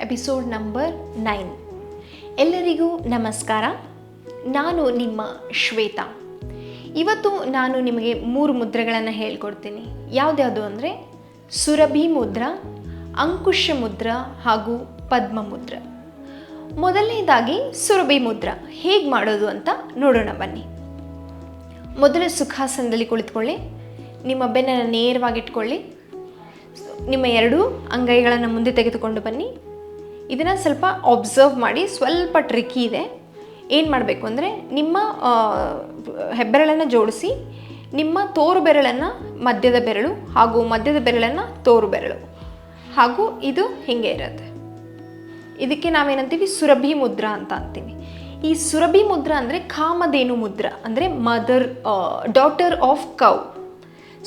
Episode number 9. ಎಲ್ಲರಿಗೂ ನಮಸ್ಕಾರ. ನಾನು ನಿಮ್ಮ ಶ್ವೇತಾ. ಇವತ್ತು ನಾನು ನಿಮಗೆ 3 ಮುದ್ರೆಗಳನ್ನು ಹೇಳ್ಕೊಡ್ತೀನಿ. ಯಾವುದ್ಯಾವುದು ಅಂದರೆ ಸುರಭಿ ಮುದ್ರಾ, ಅಂಕುಶ ಮುದ್ರಾ ಹಾಗೂ ಪದ್ಮ ಮುದ್ರಾ. ಮೊದಲನೇದಾಗಿ ಸುರಭಿ ಮುದ್ರಾ ಹೇಗೆ ಮಾಡೋದು ಅಂತ ನೋಡೋಣ ಬನ್ನಿ. ಮೊದಲು ಸುಖಾಸನದಲ್ಲಿ ಕುಳಿತುಕೊಳ್ಳಿ. ನಿಮ್ಮ ಬೆನ್ನನ್ನು ನೇರವಾಗಿಟ್ಕೊಳ್ಳಿ. ನಿಮ್ಮ 2 ಅಂಗೈಗಳನ್ನು ಮುಂದೆ ತೆಗೆದುಕೊಂಡು ಬನ್ನಿ. ಇದನ್ನು ಸ್ವಲ್ಪ ಒಬ್ಸರ್ವ್ ಮಾಡಿ, ಸ್ವಲ್ಪ ಟ್ರಿಕ್ಕಿ ಇದೆ. ಏನು ಮಾಡಬೇಕು ಅಂದರೆ ನಿಮ್ಮ ಹೆಬ್ಬೆರಳನ್ನು ಜೋಡಿಸಿ, ನಿಮ್ಮ ತೋರು ಬೆರಳನ್ನು ಮಧ್ಯದ ಬೆರಳು ಹಾಗೂ ಮಧ್ಯದ ಬೆರಳನ್ನು ತೋರು ಬೆರಳು ಹಾಗೂ ಇದು ಹೀಗೆ ಇರುತ್ತೆ. ಇದಕ್ಕೆ ನಾವೇನಂತೀವಿ ಸುರಭಿ ಮುದ್ರಾ ಅಂತ ಅಂತೀವಿ. ಈ ಸುರಭಿ ಮುದ್ರಾ ಅಂದರೆ ಕಾಮಧೇನು ಮುದ್ರಾ, ಅಂದರೆ ಡಾಟರ್ ಆಫ್ ಕೌ.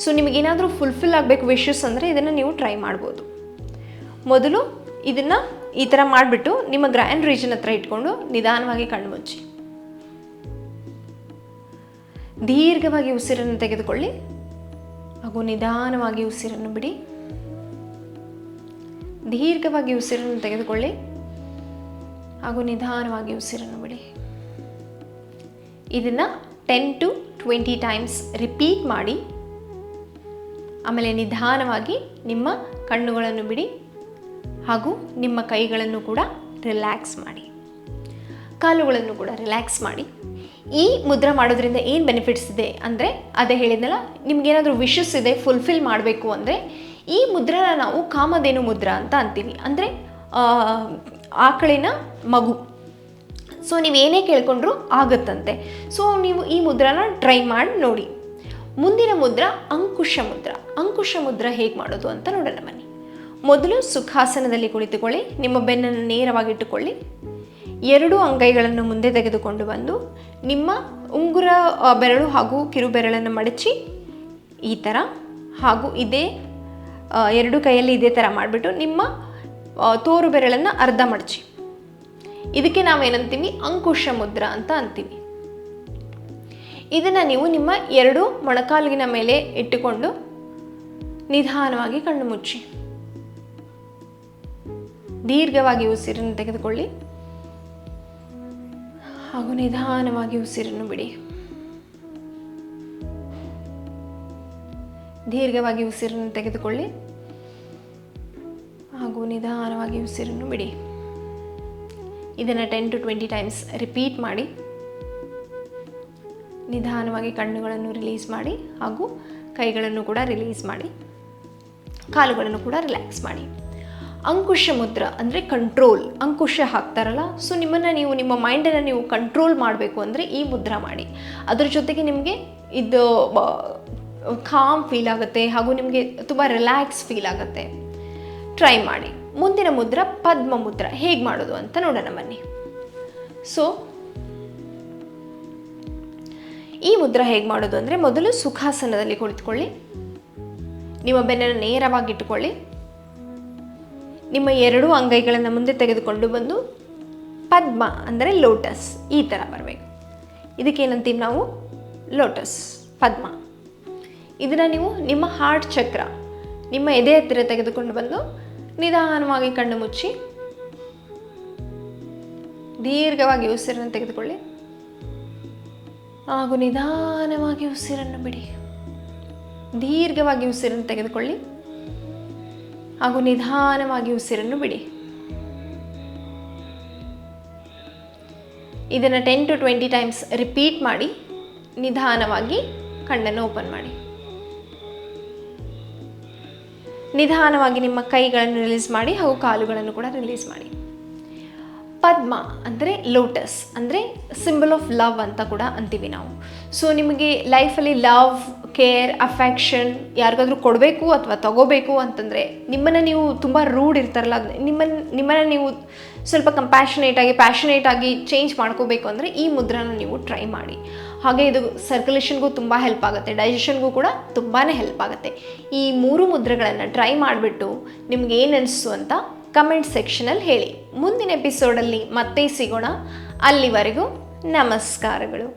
ಸೊ ನಿಮಗೇನಾದರೂ ಫುಲ್ಫಿಲ್ ಆಗಬೇಕು ವಿಶಸ್ ಅಂದರೆ ಇದನ್ನು ನೀವು ಟ್ರೈ ಮಾಡ್ಬೋದು. ಮೊದಲು ಇದನ್ನು ಈ ಥರ ಮಾಡಿಬಿಟ್ಟು ನಿಮ್ಮ ಗ್ರ್ಯಾಂಡ್ ರೀಜನ್ ಹತ್ರ ಇಟ್ಕೊಂಡು ನಿಧಾನವಾಗಿ ಕಣ್ಣು ಮುಚ್ಚಿ ದೀರ್ಘವಾಗಿ ಉಸಿರನ್ನು ತೆಗೆದುಕೊಳ್ಳಿ ಹಾಗೂ ನಿಧಾನವಾಗಿ ಉಸಿರನ್ನು ಬಿಡಿ. ದೀರ್ಘವಾಗಿ ಉಸಿರನ್ನು ತೆಗೆದುಕೊಳ್ಳಿ ಹಾಗೂ ನಿಧಾನವಾಗಿ ಉಸಿರನ್ನು ಬಿಡಿ. ಇದನ್ನು 10 to 20 ಟೈಮ್ಸ್ ರಿಪೀಟ್ ಮಾಡಿ. ಆಮೇಲೆ ನಿಧಾನವಾಗಿ ನಿಮ್ಮ ಕಣ್ಣುಗಳನ್ನು ಬಿಡಿ ಹಾಗೂ ನಿಮ್ಮ ಕೈಗಳನ್ನು ಕೂಡ ರಿಲ್ಯಾಕ್ಸ್ ಮಾಡಿ, ಕಾಲುಗಳನ್ನು ಕೂಡ ರಿಲ್ಯಾಕ್ಸ್ ಮಾಡಿ. ಈ ಮುದ್ರಾ ಮಾಡೋದ್ರಿಂದ ಏನು ಬೆನಿಫಿಟ್ಸ್ ಇದೆ ಅಂದರೆ, ಅದೇ ಹೇಳಿದ್ನಲ್ಲ, ನಿಮ್ಗೇನಾದರೂ ವಿಶಸ್ ಇದೆ ಫುಲ್ಫಿಲ್ ಮಾಡಬೇಕು ಅಂದರೆ ಈ ಮುದ್ರಾನ ನಾವು ಕಾಮಧೇನು ಮುದ್ರಾ ಅಂತ ಅಂತೀವಿ. ಅಂದರೆ ಆಕಳಿನ ಮಗು. ಸೊ ನೀವೇನೇ ಕೇಳ್ಕೊಂಡ್ರೂ ಆಗುತ್ತಂತೆ. ಸೊ ನೀವು ಈ ಮುದ್ರಾನ ಟ್ರೈ ಮಾಡಿ ನೋಡಿ. ಮುಂದಿನ ಮುದ್ರಾ ಅಂಕುಶ ಮುದ್ರಾ. ಅಂಕುಶ ಮುದ್ರಾ ಹೇಗೆ ಮಾಡೋದು ಅಂತ ನೋಡೋಣ ಬನ್ನಿ. ಮೊದಲು ಸುಖಾಸನದಲ್ಲಿ ಕುಳಿತುಕೊಳ್ಳಿ. ನಿಮ್ಮ ಬೆನ್ನನ್ನು ನೇರವಾಗಿಟ್ಟುಕೊಳ್ಳಿ. 2 ಅಂಗೈಗಳನ್ನು ಮುಂದೆ ತೆಗೆದುಕೊಂಡು ಬಂದು ನಿಮ್ಮ ಉಂಗುರ ಬೆರಳು ಹಾಗೂ ಕಿರು ಬೆರಳನ್ನು ಮಡಚಿ ಈ ಥರ, ಹಾಗೂ ಇದೇ 2 ಕೈಯಲ್ಲಿ ಇದೇ ಥರ ಮಾಡಿಬಿಟ್ಟು ನಿಮ್ಮ ತೋರು ಬೆರಳನ್ನು ಅರ್ಧ ಮಡಚಿ. ಇದಕ್ಕೆ ನಾವೇನಂತೀವಿ ಅಂಕುಶ ಮುದ್ರಾ ಅಂತ ಅಂತೀವಿ. ಇದನ್ನು ನೀವು ನಿಮ್ಮ 2 ಮೊಣಕಾಲಿನ ಮೇಲೆ ಇಟ್ಟುಕೊಂಡು ನಿಧಾನವಾಗಿ ಕಣ್ಣು ಮುಚ್ಚಿ ದೀರ್ಘವಾಗಿ ಉಸಿರನ್ನು ತೆಗೆದುಕೊಳ್ಳಿ ಹಾಗೂ ನಿಧಾನವಾಗಿ ಉಸಿರನ್ನು ಬಿಡಿ. ದೀರ್ಘವಾಗಿ ಉಸಿರನ್ನು ತೆಗೆದುಕೊಳ್ಳಿ ಹಾಗೂ ನಿಧಾನವಾಗಿ ಉಸಿರನ್ನು ಬಿಡಿ. ಇದನ್ನು 10 to 20 ಟೈಮ್ಸ್ ರಿಪೀಟ್ ಮಾಡಿ. ನಿಧಾನವಾಗಿ ಕಣ್ಣುಗಳನ್ನು ರಿಲೀಸ್ ಮಾಡಿ ಹಾಗೂ ಕೈಗಳನ್ನು ಕೂಡ ರಿಲೀಸ್ ಮಾಡಿ, ಕಾಲುಗಳನ್ನು ಕೂಡ ರಿಲ್ಯಾಕ್ಸ್ ಮಾಡಿ. ಅಂಕುಶ ಮುದ್ರಾ ಅಂದರೆ ಕಂಟ್ರೋಲ್. ಅಂಕುಶ ಹಾಕ್ತಾರಲ್ಲ, ಸೊ ನಿಮ್ಮ ಮೈಂಡನ್ನು ನೀವು ಕಂಟ್ರೋಲ್ ಮಾಡಬೇಕು ಅಂದರೆ ಈ ಮುದ್ರಾ ಮಾಡಿ. ಅದರ ಜೊತೆಗೆ ನಿಮಗೆ ಇದು ಕಾಮ್ ಫೀಲ್ ಆಗುತ್ತೆ ಹಾಗೂ ನಿಮಗೆ ತುಂಬ ರಿಲ್ಯಾಕ್ಸ್ ಫೀಲ್ ಆಗುತ್ತೆ. ಟ್ರೈ ಮಾಡಿ. ಮುಂದಿನ ಮುದ್ರಾ ಪದ್ಮ ಮುದ್ರಾ ಹೇಗೆ ಮಾಡೋದು ಅಂತ ನೋಡೋಣ ಬನ್ನಿ. ಸೊ ಈ ಮುದ್ರಾ ಹೇಗೆ ಮಾಡೋದು ಅಂದರೆ, ಮೊದಲು ಸುಖಾಸನದಲ್ಲಿ ಕುಳಿತುಕೊಳ್ಳಿ. ನಿಮ್ಮ ಬೆನ್ನನ್ನು ನೇರವಾಗಿ ಇಟ್ಟುಕೊಳ್ಳಿ. ನಿಮ್ಮ 2 ಅಂಗೈಗಳನ್ನು ಮುಂದೆ ತೆಗೆದುಕೊಂಡು ಬಂದು ಪದ್ಮ ಅಂದರೆ ಲೋಟಸ್ ಈ ಥರ ಬರಬೇಕು. ಇದಕ್ಕೇನಂತೀವಿ ನಾವು ಲೋಟಸ್, ಪದ್ಮ. ಇದನ್ನು ನೀವು ನಿಮ್ಮ ಹಾರ್ಟ್ ಚಕ್ರ, ನಿಮ್ಮ ಎದೆ ಹತ್ತಿರ ತೆಗೆದುಕೊಂಡು ಬಂದು ನಿಧಾನವಾಗಿ ಕಣ್ಣು ಮುಚ್ಚಿ ದೀರ್ಘವಾಗಿ ಉಸಿರನ್ನು ತೆಗೆದುಕೊಳ್ಳಿ ಹಾಗೂ ನಿಧಾನವಾಗಿ ಉಸಿರನ್ನು ಬಿಡಿ. ದೀರ್ಘವಾಗಿ ಉಸಿರನ್ನು ತೆಗೆದುಕೊಳ್ಳಿ ಹಾಗೂ ನಿಧಾನವಾಗಿ ಉಸಿರನ್ನು ಬಿಡಿ. ಇದನ್ನು 10 to 20 ಟೈಮ್ಸ್ ರಿಪೀಟ್ ಮಾಡಿ. ನಿಧಾನವಾಗಿ ಕಣ್ಣನ್ನು ಓಪನ್ ಮಾಡಿ. ನಿಧಾನವಾಗಿ ನಿಮ್ಮ ಕೈಗಳನ್ನು ರಿಲೀಸ್ ಮಾಡಿ ಹಾಗೂ ಕಾಲುಗಳನ್ನು ಕೂಡ ರಿಲೀಸ್ ಮಾಡಿ. ಪದ್ಮ ಅಂದರೆ ಲೋಟಸ್, ಅಂದರೆ ಸಿಂಬಲ್ ಆಫ್ ಲವ್ ಅಂತ ಕೂಡ ಅಂತೀವಿ ನಾವು. ಸೊ ನಿಮಗೆ ಲೈಫಲ್ಲಿ ಲವ್, ಕೇರ್, ಅಫೆಕ್ಷನ್ ಯಾರಿಗಾದ್ರೂ ಕೊಡಬೇಕು ಅಥವಾ ತಗೋಬೇಕು ಅಂತಂದರೆ, ನಿಮ್ಮನ್ನು ನೀವು ತುಂಬ ರೂಡ್ ಇರ್ತಾರಲ್ಲ, ನಿಮ್ಮನ್ನು ನೀವು ಸ್ವಲ್ಪ ಪ್ಯಾಷನೇಟ್ ಆಗಿ ಚೇಂಜ್ ಮಾಡ್ಕೋಬೇಕು ಅಂದರೆ ಈ ಮುದ್ರಾನ ನೀವು ಟ್ರೈ ಮಾಡಿ. ಹಾಗೆ ಇದು ಸರ್ಕ್ಯುಲೇಷನ್ಗೂ ತುಂಬ ಹೆಲ್ಪ್ ಆಗುತ್ತೆ, ಡೈಜೆಷನ್ಗೂ ಕೂಡ ತುಂಬಾ ಹೆಲ್ಪ್ ಆಗುತ್ತೆ. ಈ 3 ಮುದ್ರೆಗಳನ್ನು ಟ್ರೈ ಮಾಡಿಬಿಟ್ಟು ನಿಮ್ಗೆ ಏನು ಅನಿಸ್ತು ಅಂತ ಕಮೆಂಟ್ ಸೆಕ್ಷನಲ್ಲಿ ಹೇಳಿ. ಮುಂದಿನ ಎಪಿಸೋಡಲ್ಲಿ ಮತ್ತೆ ಸಿಗೋಣ. ಅಲ್ಲಿವರೆಗೂ ನಮಸ್ಕಾರಗಳು.